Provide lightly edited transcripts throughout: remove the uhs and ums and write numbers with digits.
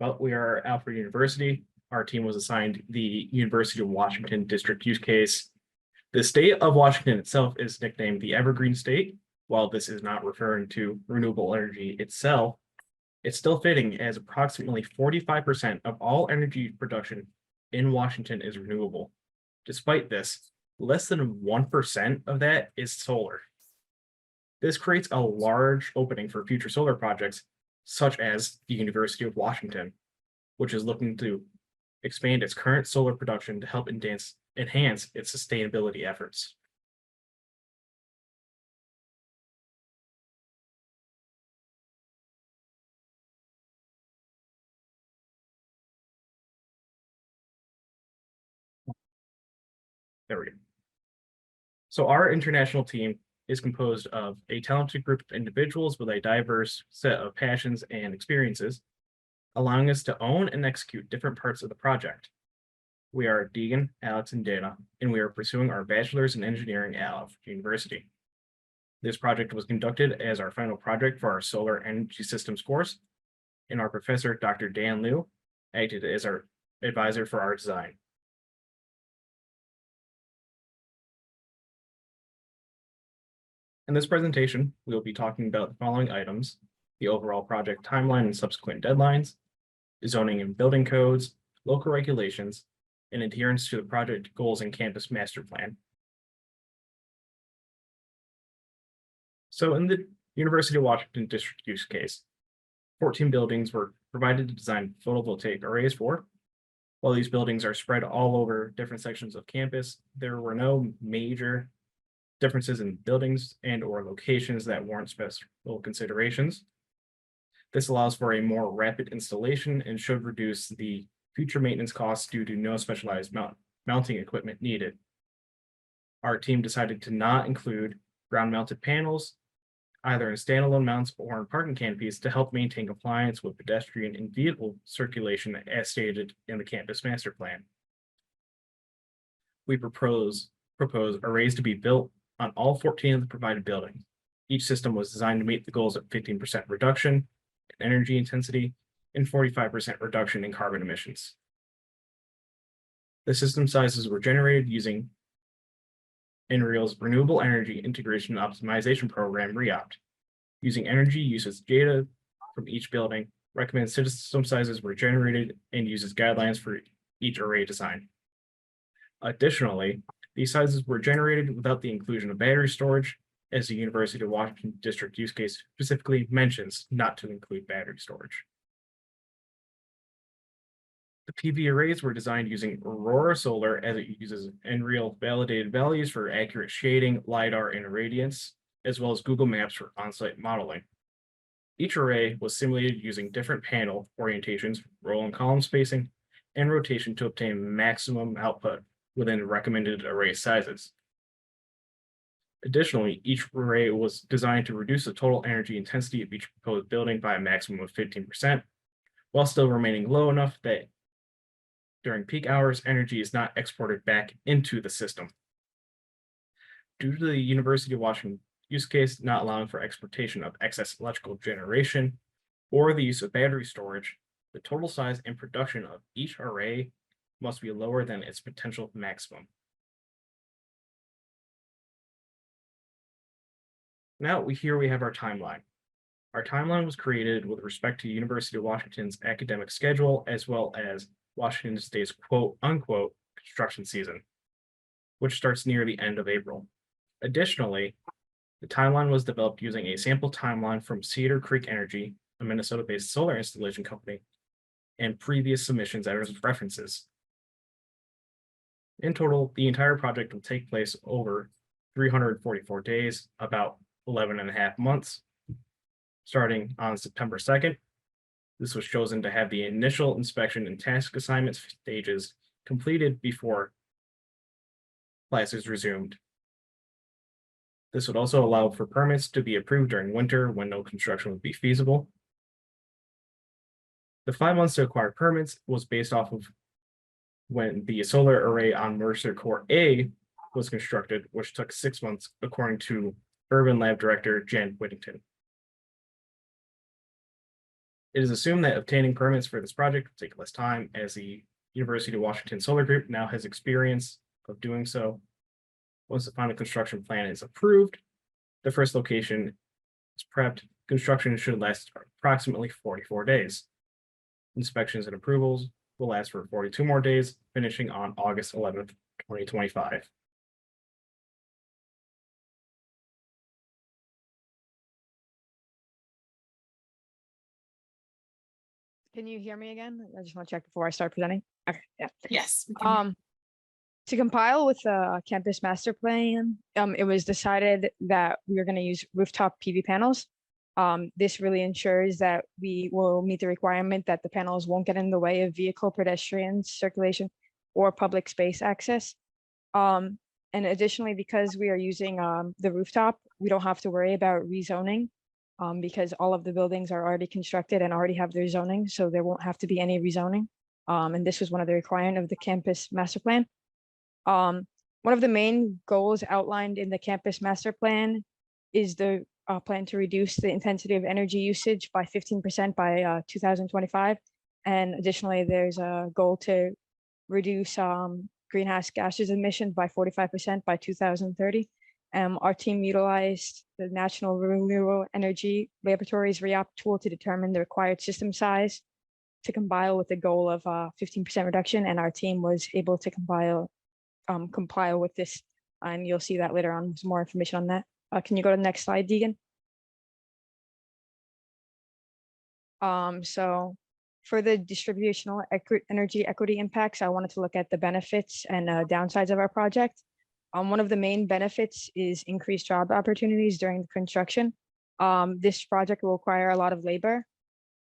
Well, we are Alfred University. Our team was assigned the University of Washington district use case. The state of Washington itself is nicknamed the Evergreen State. While this is not referring to renewable energy itself, it's still fitting as approximately 45% of all energy production in Washington is renewable. Despite this, less than 1% of that is solar. This creates a large opening for future solar projects, such as the University of Washington, which is looking to expand its current solar production to help enhance its sustainability efforts. There we go. So our international team is composed of a talented group of individuals with a diverse set of passions and experiences, allowing us to own and execute different parts of the project. We are Deegan, Alex, and Dana, and we are pursuing our bachelor's in engineering at Alfred University. This project was conducted as our final project for our solar energy systems course, and our professor, Dr. Dan Liu, acted as our advisor for our design. In this presentation, we will be talking about the following items: the overall project timeline and subsequent deadlines, zoning and building codes, local regulations, and adherence to the project goals and campus master plan. So in the University of Washington district use case, 14 buildings were provided to design photovoltaic arrays for. While these buildings are spread all over different sections of campus, there were no major differences in buildings and or locations that warrant special considerations. This allows for a more rapid installation and should reduce the future maintenance costs due to no specialized mounting equipment needed. Our team decided to not include ground-mounted panels, either in standalone mounts or in parking canopies, to help maintain compliance with pedestrian and vehicle circulation as stated in the campus master plan. We propose arrays to be built on all 14 of the provided buildings. Each system was designed to meet the goals of 15% reduction in energy intensity and 45% reduction in carbon emissions. The system sizes were generated using NREL's Renewable Energy Integration Optimization Program, REOPT. Using energy usage data from each building, recommended system sizes were generated and uses guidelines for each array design. Additionally, these sizes were generated without the inclusion of battery storage, as the University of Washington district use case specifically mentions not to include battery storage. The PV arrays were designed using Aurora Solar, as it uses NREL validated values for accurate shading, LiDAR, and irradiance, as well as Google Maps for on-site modeling. Each array was simulated using different panel orientations, row and column spacing, and rotation to obtain maximum output within recommended array sizes. Additionally, each array was designed to reduce the total energy intensity of each proposed building by a maximum of 15%, while still remaining low enough that during peak hours, energy is not exported back into the system. Due to the University of Washington use case not allowing for exportation of excess electrical generation or the use of battery storage, the total size and production of each array must be lower than its potential maximum. Now here we have our timeline. Our timeline was created with respect to University of Washington's academic schedule, as well as Washington State's quote unquote construction season, which starts near the end of April. Additionally, the timeline was developed using a sample timeline from Cedar Creek Energy, a Minnesota-based solar installation company, and previous submissions as references. In total, the entire project will take place over 344 days, about 11 and a half months, starting on September 2nd. This was chosen to have the initial inspection and task assignment stages completed before classes resumed. This would also allow for permits to be approved during winter when no construction would be feasible. The 5 months to acquire permits was based off of when the solar array on Mercer Core A was constructed, which took 6 months, according to Urban Lab Director Jen Whittington. It is assumed that obtaining permits for this project will take less time, as the University of Washington Solar Group now has experience of doing so. Once the final construction plan is approved, the first location is prepped. Construction should last approximately 44 days. Inspections and approvals will last for 42 more days, finishing on August 11th, 2025. Can you hear me again? I just want to check before I start presenting. Okay, yeah. Yes. we can- To compile with the campus master plan, it was decided that we are going to use rooftop PV panels. This really ensures that we will meet the requirement that the panels won't get in the way of vehicle, pedestrian circulation, or public space access. And additionally, because we are using the rooftop, we don't have to worry about rezoning because all of the buildings are already constructed and already have their zoning, so there won't have to be any rezoning. And this was one of the requirements of the campus master plan. One of the main goals outlined in the campus master plan is the plan to reduce the intensity of energy usage by 15% by 2025. And additionally, there's a goal to reduce greenhouse gases emissions by 45% by 2030. Our team utilized the National Renewable Energy Laboratories REOP tool to determine the required system size to compile with the goal of 15% reduction. And our team was able to compile with this, and you'll see that later on with more information on that. Can you go to the next slide, Deegan? So for the distributional energy equity impacts, I wanted to look at the benefits and downsides of our project. One of the main benefits is increased job opportunities during the construction. This project will require a lot of labor,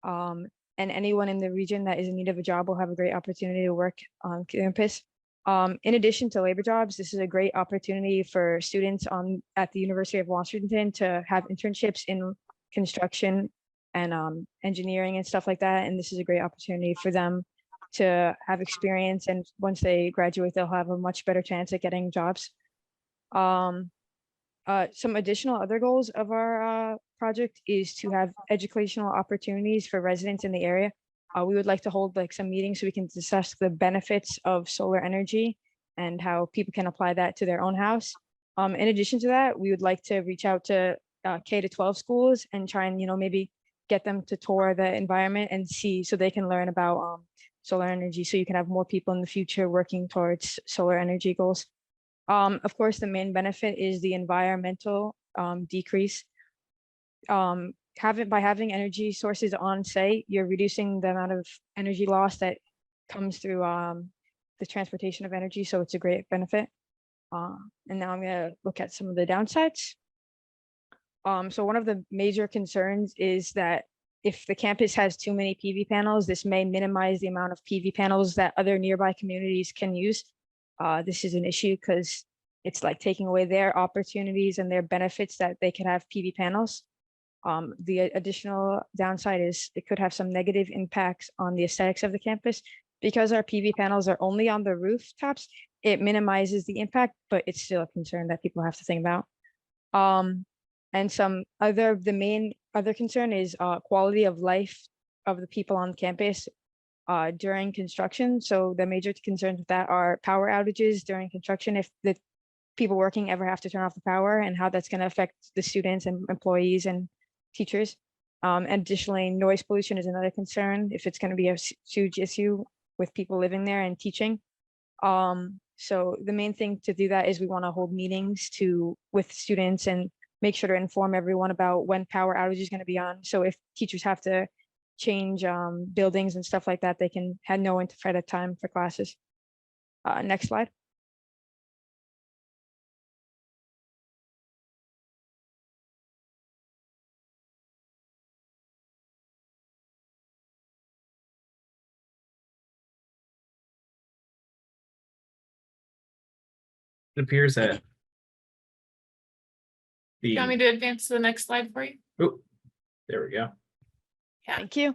and anyone in the region that is in need of a job will have a great opportunity to work on campus. In addition to labor jobs, this is a great opportunity for students at the University of Washington to have internships in construction and engineering and stuff like that. And this is a great opportunity for them to have experience. And once they graduate, they'll have a much better chance at getting jobs. Some additional other goals of our project is to have educational opportunities for residents in the area. We would like to hold some meetings so we can discuss the benefits of solar energy and how people can apply that to their own house. In addition to that, we would like to reach out to K-12 schools and try and, maybe get them to tour the environment and see so they can learn about solar energy, so you can have more people in the future working towards solar energy goals. Of course, the main benefit is the environmental decrease. By having energy sources on site, you're reducing the amount of energy loss that comes through the transportation of energy. So it's a great benefit. And now I'm going to look at some of the downsides. So one of the major concerns is that if the campus has too many PV panels, this may minimize the amount of PV panels that other nearby communities can use. This is an issue because it's like taking away their opportunities and their benefits that they can have PV panels. The additional downside is it could have some negative impacts on the aesthetics of the campus. Because our PV panels are only on the rooftops, it minimizes the impact, but it's still a concern that people have to think about. And the main other concern is quality of life of the people on campus during construction. So the major concerns with that are power outages during construction. If the people working ever have to turn off the power, and how that's going to affect the students and employees and teachers. And additionally, noise pollution is another concern if it's going to be a huge issue with people living there and teaching. So the main thing to do that is we want to hold meetings with students and make sure to inform everyone about when power outage is going to be on. So if teachers have to change buildings and stuff like that, they can know when to find a time for classes. Next slide. It appears that Do you want me to advance to the next slide for you? Oh, there we go. Yeah. Thank you.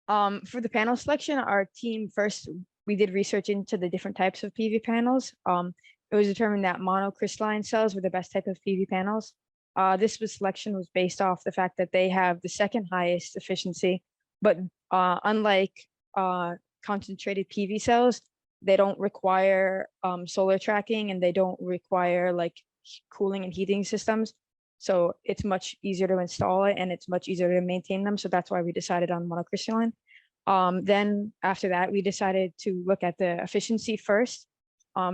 For the panel selection, our team first, we did research into the different types of PV panels. It was determined that monocrystalline cells were the best type of PV panels. This selection was based off the fact that they have the second highest efficiency, but unlike concentrated PV cells, they don't require solar tracking, and they don't require like cooling and heating systems. So it's much easier to install it, and it's much easier to maintain them. So that's why we decided on monocrystalline. Then after that, we decided to look at the efficiency first.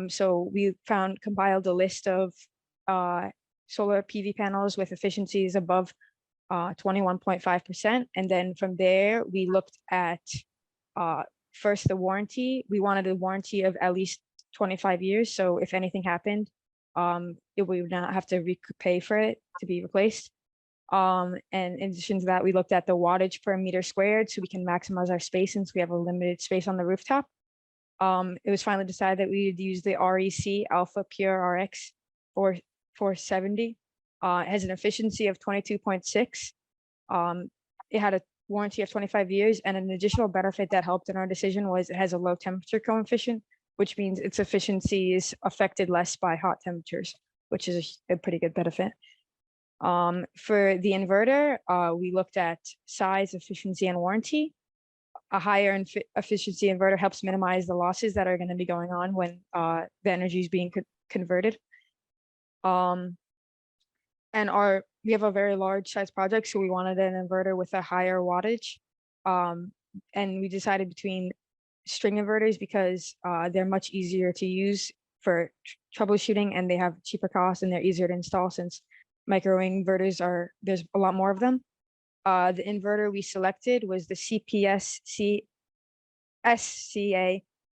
So we compiled a list of solar PV panels with efficiencies above 21.5%. And then from there, we looked at first the warranty. We wanted a warranty of at least 25 years. So if anything happened, we would not have to pay for it to be replaced. And in addition to that, we looked at the wattage per meter squared so we can maximize our space since we have a limited space on the rooftop. It was finally decided that we would use the REC Alpha Pure RX 470. It has an efficiency of 22.6. It had a warranty of 25 years, and an additional benefit that helped in our decision was it has a low temperature coefficient, which means its efficiency is affected less by hot temperatures, which is a pretty good benefit. For the inverter, we looked at size, efficiency, and warranty. A higher efficiency inverter helps minimize the losses that are going to be going on when the energy is being converted. And we have a very large size project, so we wanted an inverter with a higher wattage. And we decided between string inverters because they're much easier to use for troubleshooting, and they have cheaper costs, and they're easier to install since microinverters there's a lot more of them. The inverter we selected was the SCA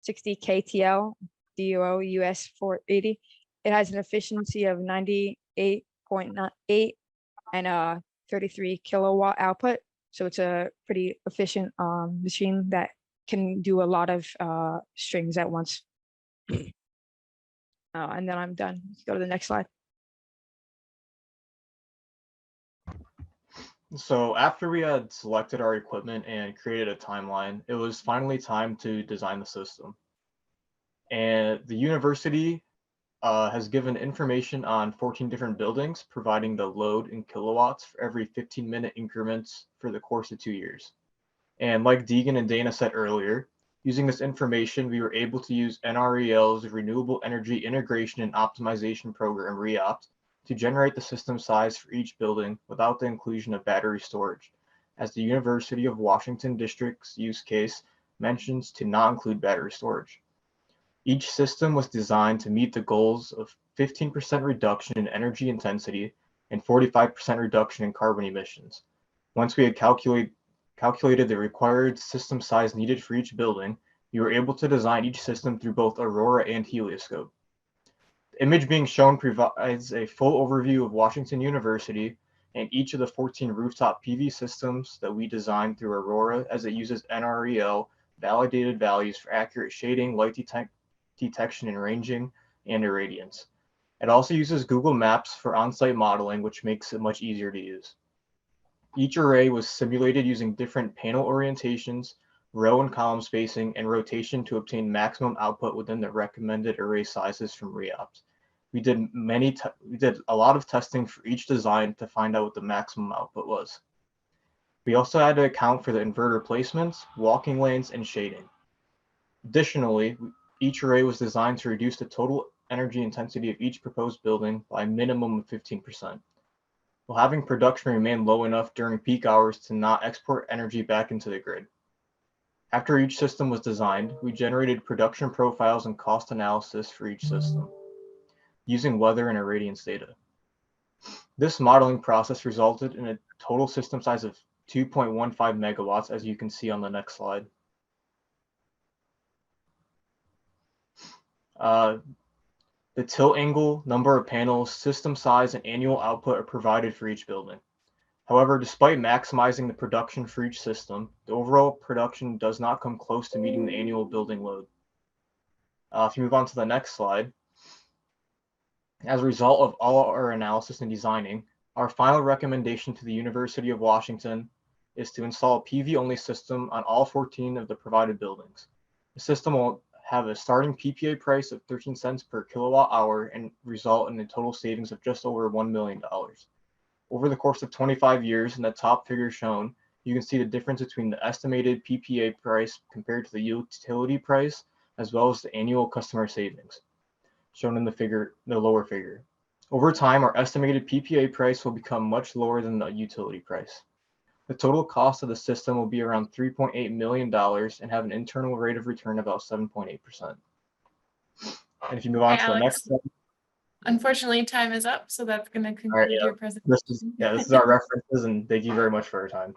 60 KTL DOO US 480. It has an efficiency of 98.8 and a 33 kilowatt output. So it's a pretty efficient machine that can do a lot of strings at once. And then I'm done. Let's go to the next slide. So after we had selected our equipment and created a timeline, it was finally time to design the system. And the university has given information on 14 different buildings, providing the load in kilowatts for every 15-minute increments for the course of 2 years. And like Deegan and Dana said earlier, using this information, we were able to use NREL's Renewable Energy Integration and Optimization Program, REOPT, to generate the system size for each building without the inclusion of battery storage, as the University of Washington District's use case mentions to not include battery storage. Each system was designed to meet the goals of 15% reduction in energy intensity and 45% reduction in carbon emissions. Once we had calculated the required system size needed for each building, we were able to design each system through both Aurora and Helioscope. The image being shown provides a full overview of Washington University and each of the 14 rooftop PV systems that we designed through Aurora, as it uses NREL validated values for accurate shading, light detection and ranging, and irradiance. It also uses Google Maps for on-site modeling, which makes it much easier to use. Each array was simulated using different panel orientations, row and column spacing, and rotation to obtain maximum output within the recommended array sizes from REOPT. We did a lot of testing for each design to find out what the maximum output was. We also had to account for the inverter placements, walking lanes, and shading. Additionally, each array was designed to reduce the total energy intensity of each proposed building by a minimum of 15%, while having production remain low enough during peak hours to not export energy back into the grid. After each system was designed, we generated production profiles and cost analysis for each system, using weather and irradiance data. This modeling process resulted in a total system size of 2.15 megawatts, as you can see on the next slide. The tilt angle, number of panels, system size, and annual output are provided for each building. However, despite maximizing the production for each system, the overall production does not come close to meeting the annual building load. If you move on to the next slide, as a result of all our analysis and designing, our final recommendation to the University of Washington is to install a PV-only system on all 14 of the provided buildings. The system will have a starting PPA price of 13 cents per kilowatt hour and result in a total savings of just over $1 million. Over the course of 25 years, in the top figure shown, you can see the difference between the estimated PPA price compared to the utility price, as well as the annual customer savings, shown in the lower figure. Over time, our estimated PPA price will become much lower than the utility price. The total cost of the system will be around $3.8 million and have an internal rate of return of about 7.8%. And if you move on Hi, to the Alex. next slide, Unfortunately, time is up, so that's gonna conclude yeah. your presentation. this is our references, and thank you very much for your time.